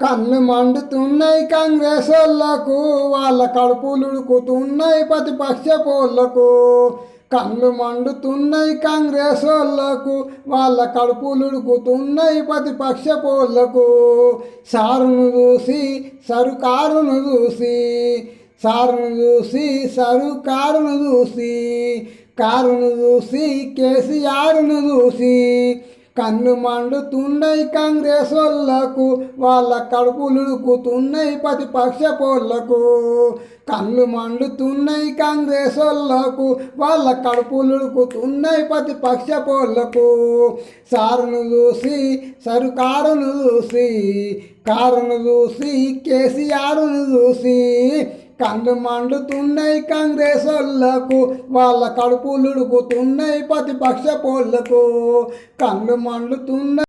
కళ్ళు మండుతున్నాయి కాంగ్రెస్ వాళ్ళకు, వాళ్ళ కడుపులు ఉడుకుతున్నాయి ప్రతిపక్ష పోళ్లకు. కళ్ళు మండుతున్నాయి కాంగ్రెస్ వాళ్ళకు, వాళ్ళ కడుపులు ఉడుకుతున్నాయి ప్రతిపక్ష పోళ్లకు. సారును చూసి సరుకారును చూసి, సారును చూసి సరుకారును చూసి, కారును చూసి కేసీఆర్ను చూసి కన్ను మండుతున్నాయి కాంగ్రెస్ వాళ్ళకు, వాళ్ళ కడుపులు ఉడుకుతున్నాయి ప్రతిపక్ష పోళ్లకు. కన్ను మండుతున్నాయి కాంగ్రెస్ వాళ్ళకు, వాళ్ళ కడుపులు ఉడుకుతున్నాయి ప్రతిపక్ష పోళ్లకు. సారును చూసి సరుకారును చూసి, కారును చూసి కేసీఆర్ను చూసి కన్ను మండుతున్నాయి కాంగ్రెస్ వాళ్ళకు, వాళ్ళ కడుపులు ఉడుకుతున్నాయి ప్రతిపక్ష పోళ్లకు. కన్ను మండుతున్నాయి.